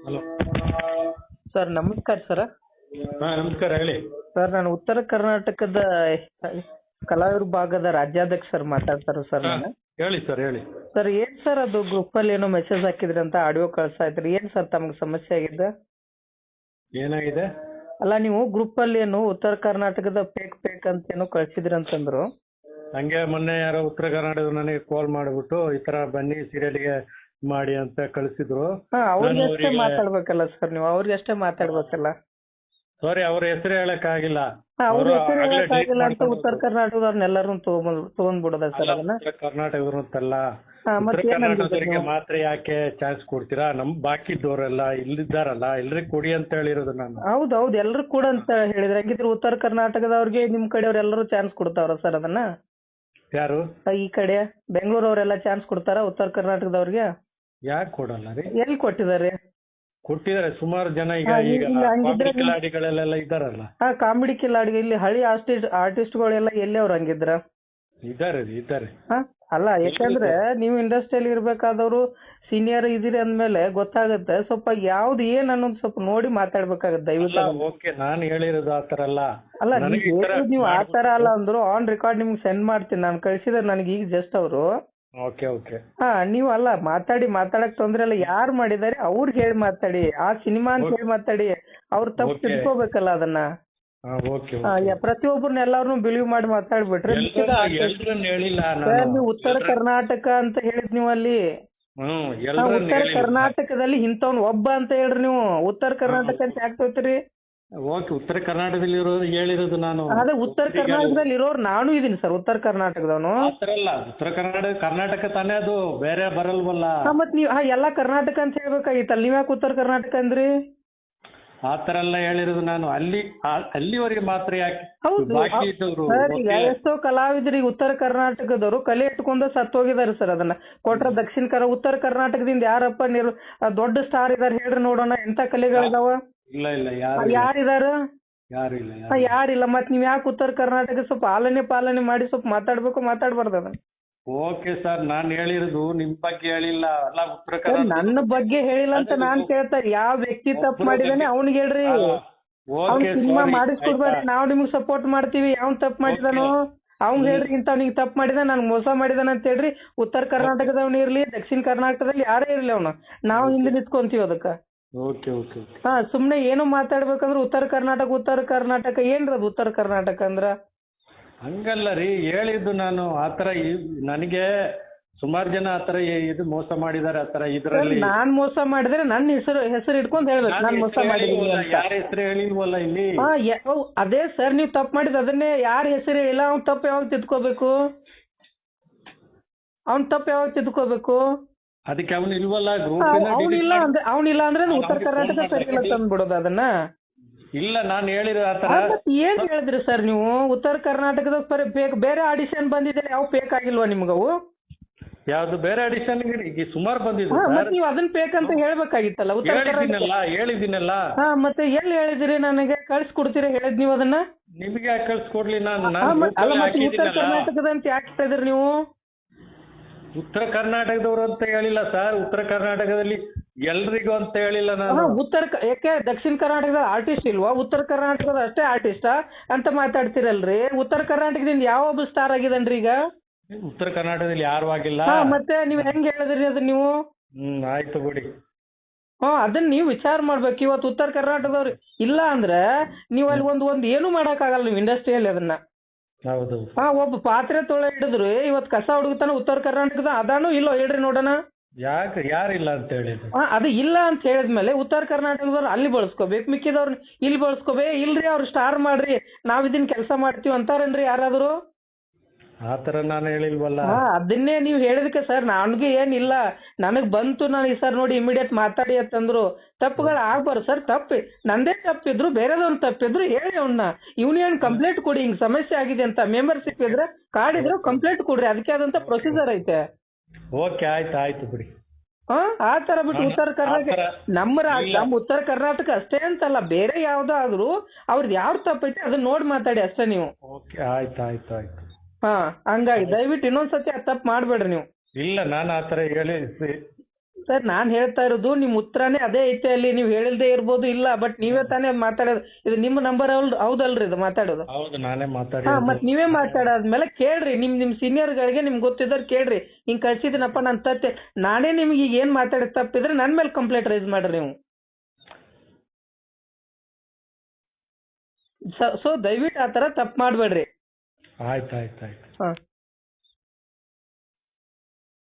Hello. Sir ನಮಸ್ಕಾರ sir. ಹಾ ನಮಸ್ಕಾರ, ಹೇಳಿ. ಸರ್ ನಾನು ಉತ್ತರ ಕರ್ನಾಟಕದ ಕಲಾವಿದರ ಭಾಗದ ರಾಜ್ಯಾಧ್ಯಕ್ಷ ಸರ್ ಮಾತಾಡ್ತಾರೆ ಸರ್ ಹಾ, ನಾನು. ಹೇಳಿ ಸರ್, ಹೇಳಿ. ಸರ್ ಏನ್ ಸರ್ ಅದು ಗ್ರೂಪ್ ಅಲ್ಲಿ ಏನೋ ಮೆಸೇಜ್ ಹಾಕಿದ್ರಿ ಅಂತ ಆಡಿಯೋ ಕಳ್ಸಾ ಇದ್ರಿ, ಏನ್ ಸರ್ ತಮಗೆ ಸಮಸ್ಯೆ ಆಗಿದೆ? ಏನಾಗಿದೆ? ಅಲ್ಲ ನೀವು ಗ್ರೂಪ್ ಅಲ್ಲಿ ಏನು ಉತ್ತರ ಕರ್ನಾಟಕದ ಪೇಕ್ ಅಂತ ಏನೋ ಕಳ್ಸಿದ್ರಿ ಅಂತಂದ್ರು. ಹಂಗೆ ಮೊನ್ನೆ ಯಾರೋ ಉತ್ತರ ಕರ್ನಾಟಕದ ನನಗೆ ಕಾಲ್ ಮಾಡಿಬಿಟ್ಟು ಈ ತರ ಬನ್ನಿ ಸೀರಿಯಲ್ಗೆ ಮಾಡಿ ಅಂತ ಕಳಿಸಿದ್ರು. ಅವ್ರಿಗೆ ಅಷ್ಟೇ ಮಾತಾಡ್ಬೇಕಲ್ಲ ಸರ್, ನೀವು ಅವ್ರಿಗೆ ಅಷ್ಟೇ ಮಾತಾಡ್ಬೇಕಲ್ಲ. ಸಾರಿ, ಅವ್ರ ಹೆಸರು ಹೇಳಕ್ ಆಗಿಲ್ಲ. ಅವ್ರ ಹೆಸರು ಹೇಳಕ್ಕಾಗಿಲ್ಲ ಅಂತ ಉತ್ತರ ಕರ್ನಾಟಕದವ್ರನ್ನೆಲ್ಲರೂ ತಗೊಂಡ್ಬಿಡೋದ ಸರ್ ಅದನ್ನ? ಉತ್ತರ ಕರ್ನಾಟಕದವ್ರಂತಲ್ಲ, ಮತ್ತೆ ಉತ್ತರ ಏನಂದಿದ್ರು ಕರ್ನಾಟಕದವರಿಗೆ ನೀವು? ಮಾತ್ರ ಯಾಕೆ ಚಾನ್ಸ್ ಕೊಡ್ತೀರಾ? ನಮ್ ಬಾಕಿ ಇದ್ದವರೆಲ್ಲ ಇಲ್ಲಿದ್ದಾರಲ್ಲ, ಎಲ್ರಿಗೂ ಕೊಡಿ ಅಂತ ಹೇಳಿರೋದು ನಾನು. ಹೌದೌದು, ಎಲ್ರು ಕೂಡ ಅಂತ ಹೇಳಿದ್ರೆ ಹಂಗಿದ್ರೆ ಉತ್ತರ ಕರ್ನಾಟಕದವ್ರಿಗೆ ನಿಮ್ ಕಡೆಯವ್ರು ಎಲ್ಲರೂ ಚಾನ್ಸ್ ಕೊಡ್ತಾವ್ರ ಸರ್ ಅದನ್ನ? ಯಾರು? ಈ ಕಡೆ ಬೆಂಗಳೂರವರೆಲ್ಲ ಚಾನ್ಸ್ ಕೊಡ್ತಾರ ಉತ್ತರ ಕರ್ನಾಟಕದವ್ರಿಗೆ? ಯಾಕೆ ಕೊಡಲ್ಲ ರೀ? ಎಲ್ಲಿ ಕೊಟ್ಟಿದ್ದಾರೆ? ಕೊಟ್ಟಿದ್ದಾರೆ ಸುಮಾರು ಜನ. ಈಗ ಈಗ ಹಂಗಿದ್ರೆ ಕಾಮಿಡಿ ಕಿಲಾಡಿಗಳೆಲ್ಲ ಇದ್ದಾರಲ್ಲ. ಕಾಮಿಡಿ ಕಿಲಾಡಿಗೆ ಇಲ್ಲಿ ಹಳಿ ಆರ್ಟಿಸ್ಟ್ಗಳೆಲ್ಲ ಎಲ್ಲಿ ಅವ್ರು ಹಂಗಿದ್ರ? ಇದ್ದಾರೆ. ಅಲ್ಲ, ಯಾಕಂದ್ರೆ ನೀವು ಇಂಡಸ್ಟ್ರಿಯಲ್ಲಿ ಇರ್ಬೇಕಾದವ್ರು ಸೀನಿಯರ್ ಇದೀರಿ ಅಂದ್ಮೇಲೆ ಗೊತ್ತಾಗುತ್ತೆ. ಸ್ವಲ್ಪ ಯಾವ್ದು ಏನ್ ಅನ್ನೋದು ಸ್ವಲ್ಪ ನೋಡಿ ಮಾತಾಡ್ಬೇಕಾಗತ್ತೆ ದಯವಿಟ್ಟು. ಓಕೆ, ನಾನು ಹೇಳಿರೋದು ಆತರ ಅಲ್ಲ. ಅಲ್ಲ, ನೀವು ಆತರ ಅಲ್ಲ ಅಂದ್ರು ಆನ್ ರೆಕಾರ್ಡ್ ನಿಮ್ಗೆ ಸೆಂಡ್ ಮಾಡ್ತೀನಿ. ನಾನು ಕಳ್ಸಿದ್ರೆ ನನಗೆ ಈಗ ಜಸ್ಟ್ ಅವರು. ಓಕೆ. ನೀವು ಅಲ್ಲ ಮಾತಾಡಕ್ ತೊಂದ್ರೆ ಇಲ್ಲ. ಯಾರು ಮಾಡಿದಾರೆ ಅವ್ರಿಗೆ ಹೇಳಿ ಮಾತಾಡಿ, ಆ ಸಿನಿಮಾ ಅಂತ ಹೇಳಿ ಮಾತಾಡಿ. ಅವ್ರು ತಪ್ಪು ತಿಳ್ಕೋಬೇಕಲ್ಲ ಅದನ್ನ. ಪ್ರತಿಯೊಬ್ಬರನ್ನ ಎಲ್ಲಾರನ್ನು ಬಿಲೀವ್ ಮಾಡಿ ಮಾತಾಡ್ಬಿಟ್ರೆ ಹೇಳಿಲ್ಲ. ನೀವು ಉತ್ತರ ಕರ್ನಾಟಕ ಅಂತ ಹೇಳಿದ್ ನೀವು ಅಲ್ಲಿ. ಉತ್ತರ ಕರ್ನಾಟಕದಲ್ಲಿ ಇಂಥವ್ನು ಒಬ್ಬ ಅಂತ ಹೇಳ್ರಿ ನೀವು. ಉತ್ತರ ಕರ್ನಾಟಕ ಅಂತ ಯಾಕೆ ತೋತೀರಿ? ಓಕೆ, ಉತ್ತರ ಕರ್ನಾಟಕದಲ್ಲಿ ಹೇಳಿರೋದು ನಾನು. ಅದೇ ಉತ್ತರ ಕರ್ನಾಟಕದಲ್ಲಿ ಇರೋರು ನಾನು ಇದೀನಿ ಸರ್, ಉತ್ತರ ಕರ್ನಾಟಕದವನು. ಆತರಲ್ಲ, ಉತ್ತರ ಕರ್ನಾಟಕ ತಾನೇ, ಅದು ಬೇರೆ ಬರಲ್ವಲ್ಲ. ಮತ್ ನೀವ್ ಎಲ್ಲಾ ಕರ್ನಾಟಕ ಅಂತ ಹೇಳ್ಬೇಕಾಗಿತ್ತಲ್ಲ, ನೀವ್ ಯಾಕೆ ಉತ್ತರ ಕರ್ನಾಟಕ ಅಂದ್ರಿ? ಆತರ ಎಲ್ಲ ಹೇಳಿರೋದು ನಾನು. ಅಲ್ಲಿವರೆಗೆ ಮಾತ್ರ ಯಾಕೆ? ಬಾಕಿ ಇದ್ದವರು ಎಷ್ಟೋ ಕಲಾವಿದರಿಗೆ ಉತ್ತರ ಕರ್ನಾಟಕದವರು ಕಲೆ ಇಟ್ಕೊಂಡು ಸತ್ತೋಗಿದ್ದಾರೆ ಸರ್. ಅದನ್ನ ಕೊಟ್ರ ದಕ್ಷಿಣ ಉತ್ತರ ಕರ್ನಾಟಕದಿಂದ ಯಾರಪ್ಪ ದೊಡ್ಡ ಸ್ಟಾರ್ ಇದಾರೆ ಹೇಳ್ರಿ ನೋಡೋಣ. ಎಂತ ಕಲೆಗಳಿದಾವ? ಇಲ್ಲ, ಯಾರಿದಾರ? ಯಾರಿಲ್ಲ. ಯಾರಿಲ್ಲ. ಮತ್ ನೀವ್ ಯಾಕೆ ಉತ್ತರ ಕರ್ನಾಟಕ ಸ್ವಲ್ಪ ಪಾಲನೆ ಮಾಡಿ ಸ್ವಲ್ಪ ಮಾತಾಡ್ಬೇಕು, ಮಾತಾಡ್ಬಾರ್ದು ಅದನ್ನ? ಓಕೆ ಸರ್, ನಾನ್ ಹೇಳಿರೋದು ನಿಮ್ ಬಗ್ಗೆ ಹೇಳಿಲ್ಲ. ಅಲ್ಲ, ಉತ್ತರ ಕರ್ನಾಟಕ ನನ್ನ ಬಗ್ಗೆ ಹೇಳಿಲ್ಲ ಅಂತ ನಾನ್ ಕೇಳ್ತಾ. ಯಾವ ವ್ಯಕ್ತಿ ತಪ್ಪು ಮಾಡಿದಾನೆ ಅವ್ನಿಗೆ ಹೇಳ್ರಿ. ಅವ್ನ್ ಸಿನಿಮಾ ಮಾಡಿಸ್ಕೊಡ್ಬೇಡಿ, ನಾವ್ ನಿಮ್ಗೆ ಸಪೋರ್ಟ್ ಮಾಡ್ತೀವಿ. ಯಾವ್ನ್ ತಪ್ಪು ಮಾಡಿದಾನೋ ಅವ್ನ್ ಹೇಳ್ರಿ. ಇಂಥವ್ನಿಗೆ ತಪ್ಪು ಮಾಡಿದ, ನನ್ ಮೋಸ ಮಾಡಿದಾನ ಅಂತ ಹೇಳ್ರಿ. ಉತ್ತರ ಕರ್ನಾಟಕದವ್ನ ಇರ್ಲಿ, ದಕ್ಷಿಣ ಕರ್ನಾಟಕದಲ್ಲಿ ಯಾರೇ ಇರ್ಲಿ ಅವ್ನು, ನಾವು ಹಿಂದೆ ನಿಂತ್ಕೊಂತೀವಿ ಅದಕ್ಕ. ಓಕೆ. ಸುಮ್ನೆ ಏನೋ ಮಾತಾಡ್ಬೇಕಂದ್ರೆ ಉತ್ತರ ಕರ್ನಾಟಕ ಏನ್ರದು ಉತ್ತರ ಕರ್ನಾಟಕ ಅಂದ್ರ? ಹಂಗಲ್ಲ ರೀ ಹೇಳಿದ್ದು ನಾನು. ಆತರ ನನಗೆ ಸುಮಾರು ಜನ ಆತರ ಇದು ಮೋಸ ಮಾಡಿದಾರೆ. ಆತರ ಇದ್ರಲ್ಲಿ ನಾನ್ ಮೋಸ ಮಾಡಿದ್ರೆ ನನ್ನ ಹೆಸರು ಇಟ್ಕೊಂಡ್ ಹೇಳ್ಬೇಕು ನಾನ್ ಮೋಸ ಮಾಡಿದೀನಿ ಅಂತ. ಯಾರ ಹೆಸರು ಹೇಳಿಲ್ವಲ್ಲ ಇಲ್ಲಿ. ಅದೇ ಸರ್, ನೀವ್ ತಪ್ಪು ಮಾಡಿದ ಅದನ್ನೇ ಯಾರ ಹೆಸರು ಹೇಳಿಲ್ಲ. ಅವ್ನ್ ತಪ್ಪು ಯಾವಾಗ ತಿದ್ಕೋಬೇಕು? ಅದಕ್ಕೆ ಅವನು ಇಲ್ವಲ್ಲ ಗ್ರೂಪ್. ಅವನಿಲ್ಲ ಅಂದ್ರೆ ಉತ್ತರ ಕರ್ನಾಟಕ ಸರಿ ಇಲ್ಲ ತಂದ್ಬಿಡೋದು ಅದನ್ನ. ಇಲ್ಲ, ನಾನು ಹೇಳಿರೋ ಆತರ. ಏನ್ ಹೇಳಿದ್ರಿ ಸರ್ ನೀವು? ಉತ್ತರ ಕರ್ನಾಟಕದ ಬೇರೆ ಆಡಿಷನ್ ಬಂದಿದೆ, ಯಾವ ಫೇಕ್ ಆಗಿಲ್ವಾ ನಿಮ್ಗವು? ಯಾವ್ದು ಬೇರೆ ಆಡಿಷನ್? ಈಗ ಸುಮಾರು ಬಂದಿದೆ. ನೀವು ಅದನ್ನ ಫೇಕ್ ಅಂತ ಹೇಳ್ಬೇಕಾಗಿತ್ತಲ್ಲ. ಉತ್ತರ ಹೇಳಿದ್ದೀನಲ್ಲ. ಮತ್ತೆ ಎಲ್ಲಿ ಹೇಳಿದಿರಿ? ನನಗೆ ಕಳ್ಸಿಕೊಡ್ತೀರಾ ಹೇಳಿದ್ ನೀವು ಅದನ್ನ? ನಿಮ್ಗೆ ಯಾಕೆ ಕಳ್ಸಿಕೊಡ್ಲಿ? ಉತ್ತರ ಕರ್ನಾಟಕದ ಅಂತ ಯಾಕೆ ಹೇಳಿದ್ರಿ ನೀವು? ಉತ್ತರ ಕರ್ನಾಟಕದವರು ಅಂತ ಹೇಳಿಲ್ಲ ಸರ್. ಉತ್ತರ ಕರ್ನಾಟಕದಲ್ಲಿ ಎಲ್ರಿಗೂ ಅಂತ ಹೇಳಿಲ್ಲ ನಾನು. ಯಾಕೆ ದಕ್ಷಿಣ ಕರ್ನಾಟಕದ ಆರ್ಟಿಸ್ಟ್ ಇಲ್ವಾ? ಉತ್ತರ ಕರ್ನಾಟಕದ ಅಷ್ಟೇ ಆರ್ಟಿಸ್ಟಾ ಅಂತ ಮಾತಾಡ್ತಿರಲ್ರಿ. ಉತ್ತರ ಕರ್ನಾಟಕದಿಂದ ಯಾವೊಬ್ಬ ಸ್ಟಾರ್ ಆಗಿದನ್ರಿ ಈಗ? ಉತ್ತರ ಕರ್ನಾಟಕದಲ್ಲಿ ಯಾರು ಆಗಿಲ್ಲ. ಮತ್ತೆ ನೀವ್ ಹೆಂಗ್ ಹೇಳಿದ್ರಿ ಅದನ್ನ ನೀವು? ಆಯ್ತು ಬಿಡಿ. ಅದನ್ನ ನೀವು ವಿಚಾರ ಮಾಡ್ಬೇಕು. ಇವತ್ತು ಉತ್ತರ ಕರ್ನಾಟಕದವ್ರು ಇಲ್ಲ ಅಂದ್ರೆ ನೀವು ಅಲ್ಲಿ ಒಂದು ಏನು ಮಾಡಕ್ ಆಗಲ್ಲ ನೀವು ಇಂಡಸ್ಟ್ರಿಯಲ್ಲಿ ಅದನ್ನ. ಹೌದು. ಒಬ್ಬ ಪಾತ್ರೆ ತೊಳೆ ಹಿಡಿದ್ರು ಇವತ್ತು ಕಸ ಹುಡುಗತಾನ ಉತ್ತರ ಕರ್ನಾಟಕದ ಅದಾನು ಇಲ್ಲೋ ಹೇಳ್ರಿ ನೋಡೋಣ. ಯಾರಿಲ್ಲ ಅಂತ ಹೇಳಿದ್ರು. ಅದು ಇಲ್ಲ ಅಂತ ಹೇಳಿದ್ಮೇಲೆ ಉತ್ತರ ಕರ್ನಾಟಕದವ್ರು ಅಲ್ಲಿ ಬಳಸ್ಕೋಬೇಕು, ಮಿಕ್ಕಿದವ್ರು ಇಲ್ಲಿ ಬಳಸ್ಕೋಬೇಕು. ಇಲ್ರಿ ಅವ್ರು ಸ್ಟಾರ್ ಮಾಡ್ರಿ, ನಾವ್ ಇದನ್ನ ಕೆಲಸ ಮಾಡ್ತೀವಿ ಅಂತಾರೇನ್ರಿ ಯಾರಾದ್ರು? ಆತರ ನಾನು ಹೇಳಿಲ್ವಲ್ಲ. ಅದನ್ನೇ ನೀವು ಹೇಳಿದಕ್ಕೆ ಸರ್ ನನಗೆ ಏನಿಲ್ಲ, ನನಗ್ ಬಂತು, ನಾನು ಈ ಸರ್ ನೋಡಿ ಇಮಿಡಿಯೇಟ್ ಮಾತಾಡಿ ಅಂತಂದ್ರು. ತಪ್ಪುಗಳು ಆಗ್ಬಾರ್ದು ಸರ್. ನಂದೇ ತಪ್ಪಿದ್ರು ಬೇರೆದವ್ನ ತಪ್ಪಿದ್ರು ಹೇಳಿ ಅವನ್ನ. ಯೂನಿಯನ್ ಕಂಪ್ಲೇಂಟ್ ಕೊಡಿ, ಹಿಂಗ್ ಸಮಸ್ಯೆ ಆಗಿದೆ ಅಂತ. ಮೆಂಬರ್ಶಿಪ್ ಇದ್ರೆ ಕಾರ್ಡ್ ಇದ್ರೆ ಕಂಪ್ಲೇಂಟ್ ಕೊಡ್ರಿ, ಅದಕ್ಕೆ ಆದಂತ ಪ್ರೊಸೀಜರ್ ಐತೆ. ಓಕೆ, ಆಯ್ತು ಬಿಡಿ. ಆ ತರ ಬಿಟ್ಟು ಉತ್ತರ ಕರ್ನಾಟಕ ನಮ್ಮ ಉತ್ತರ ಕರ್ನಾಟಕ ಅಷ್ಟೇ ಅಂತಲ್ಲ, ಬೇರೆ ಯಾವ್ದಾದ್ರು ಅವ್ರದ್ದು ಯಾವ್ದು ತಪ್ಪೈತೆ ಅದನ್ನ ನೋಡಿ ಮಾತಾಡಿ ಅಷ್ಟೇ ನೀವು. ಓಕೆ, ಆಯ್ತು. ಹಂಗಾಗಿ ದಯವಿಟ್ಟು ಇನ್ನೊಂದ್ಸತಿ ತಪ್ಪು ಮಾಡ್ಬೇಡ್ರಿ ನೀವು. ಇಲ್ಲ, ನಾನು ಆತರ ಹೇಳಿ ಸರ್ ನಾನ್ ಹೇಳ್ತಾ ಇರೋದು ನಿಮ್ ಉತ್ತರನೇ ಅದೇ ಐತೆ ಅಲ್ಲಿ, ನೀವ್ ಹೇಳಿಲ್ದೇ ಇರ್ಬೋದು, ಇಲ್ಲ ಬಟ್ ನೀವೇ ತಾನೇ ಮಾತಾಡೋದು, ಇದು ನಿಮ್ಮ ನಂಬರ್ ಹೌದಲ್ರಿ ಇದು ಮಾತಾಡೋದು? ಹೌದು ನಾನೇ ಮಾತಾಡಿ. ಹಾ ಮತ್ ನೀವೇ ಮಾತಾಡಾದ್ಮೇಲೆ ಕೇಳ್ರಿ, ನಿಮ್ ಸೀನಿಯರ್ ಗಳಿಗೆ ನಿಮ್ಗೆ ಗೊತ್ತಿದ್ದವ್ರು ಕೇಳ್ರಿ, ಹಿಂಗ್ ಕಳ್ಸಿದಿನಪ್ಪ ನಾನ್ ತತ್ತೆ, ನಾನೇ ನಿಮ್ಗೆ ಈಗ ಏನ್ ಮಾತಾಡಿದ್ ತಪ್ಪಿದ್ರೆ ನನ್ ಮೇಲೆ ಕಂಪ್ಲೇಂಟ್ ರೈಸ್ ಮಾಡ್ರಿ ನೀವು. ಸೊ ದಯವಿಟ್ಟು ಆ ತರ ತಪ್ಪು ಮಾಡ್ಬೇಡ್ರಿ. ಆಯ್ತು. ಹಾ.